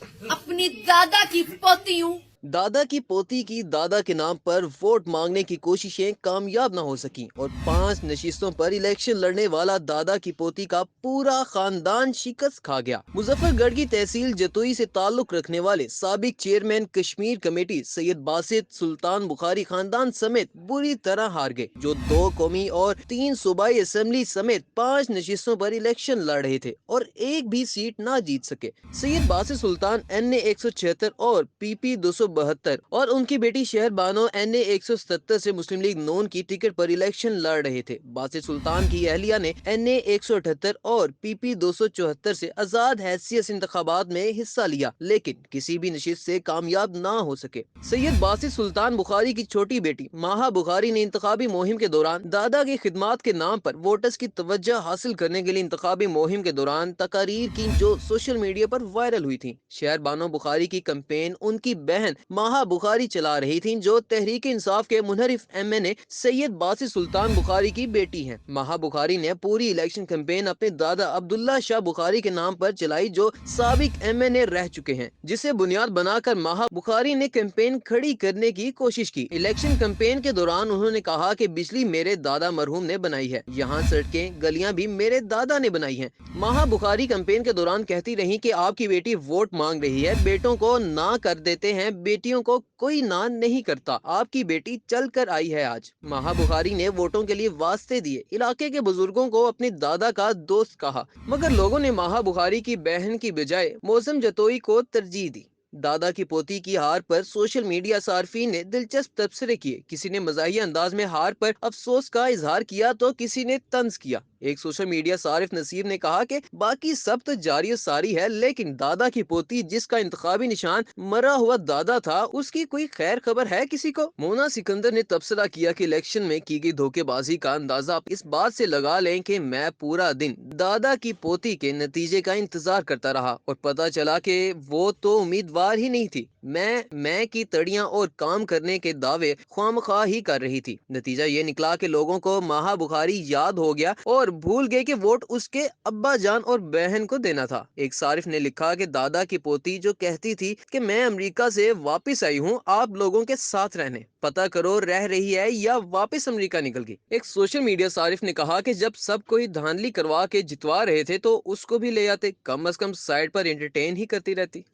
अपनी दादा की पोती हूँ। दादा की पोती की दादा के नाम पर वोट मांगने की कोशिशें कामयाब न हो सकी और 5 नशिस्तों पर इलेक्शन लड़ने वाला दादा की पोती का पूरा खानदान शिकस्त खा गया। मुजफ्फरगढ़ की तहसील जतोई से ताल्लुक रखने वाले साबिक चेयरमैन कश्मीर कमेटी सैयद बासित सुल्तान बुखारी खानदान समेत बुरी तरह हार गए, जो 2 कौमी और 3 सूबाई असेंबली समेत 5 नशिस्तों पर इलेक्शन लड़ रहे थे और एक भी सीट ना जीत सके। सैयद बासित सुल्तान NA 176 और PP 272 और उनकी बेटी शहर बानो NA 177 से मुस्लिम लीग नून की टिकट पर इलेक्शन लड़ रहे थे। बासित सुल्तान की अहलिया ने NA 178 और PP 274 से आजाद हैसियत से इंतखाबात में हिस्सा लिया, लेकिन किसी भी नशिस्त से कामयाब ना हो सके। सैयद बासित सुल्तान बुखारी की छोटी बेटी माहा बुखारी ने इंतखाबी मुहिम के दौरान दादा की खिदमात के नाम पर वोटर्स की तवज्जो हासिल करने के लिए इंतखाबी मुहिम के दौरान तकारीर की जो सोशल मीडिया पर वायरल हुई थी। शहर बानो बुखारी की कैंपेन उनकी बहन माहा बुखारी चला रही थी, जो तहरीक इंसाफ के मुनहरिफ MNA सैयद बासित सुल्तान बुखारी की बेटी हैं। माहा बुखारी ने पूरी इलेक्शन कैंपेन अपने दादा अब्दुल्ला शाह बुखारी के नाम पर चलाई, जो साबिक MNA रह चुके हैं, जिसे बुनियाद बनाकर माहा बुखारी ने कैंपेन खड़ी करने की कोशिश की। इलेक्शन कैंपेन के दौरान उन्होंने कहा कि बिजली मेरे दादा मरहूम ने बनाई है, यहाँ सड़कें गलियां भी मेरे दादा ने बनाई हैं। माहा बुखारी कैंपेन के दौरान कहती रही कि आपकी बेटी वोट मांग रही है, बेटों को ना कर देते हैं, बेटियों को कोई ना नहीं करता, आपकी बेटी चल कर आई है आज। माहा बुखारी ने वोटों के लिए वास्ते दिए, इलाके के बुजुर्गों को अपने दादा का दोस्त कहा, मगर लोगों ने माहा बुखारी की बहन की बजाय मौसम जतोई को तरजीह दी। दादा की पोती की हार पर सोशल मीडिया सार्फिन ने दिलचस्प तबसरे किए। किसी ने मजाहिया अंदाज में हार पर अफसोस का इजहार किया तो किसी ने तंज किया। एक सोशल मीडिया सारिफ नसीर ने कहा कि बाकी सब तो जारी और सारी है, लेकिन दादा की पोती जिसका इंतखाबी निशान मरा हुआ दादा था, उसकी कोई खैर खबर है किसी को। मोना सिकंदर ने तबसरा किया कि इलेक्शन में की गई धोखेबाजी का अंदाजा इस बात से लगा लें कि मैं पूरा दिन दादा की पोती के नतीजे का इंतजार करता रहा और पता चला कि वो तो उम्मीदवार ही नहीं थी। मैं की तड़ियां और काम करने के दावे ख्वामखा ही कर रही थी। नतीजा ये निकला कि लोगों को माहा बुखारी याद हो गया और भूल गए कि वोट उसके अब्बा जान और बहन को देना था। एक सारिफ ने लिखा कि दादा की पोती जो कहती थी कि मैं अमेरिका से वापस आई हूँ आप लोगों के साथ रहने, पता करो रह रही है या वापस अमेरिका निकल गई। एक सोशल मीडिया सारिफ ने कहा कि जब सब कोई धांधली करवा के जितवा रहे थे तो उसको भी ले आते, कम अज कम साइड पर एंटरटेन ही करती रहती।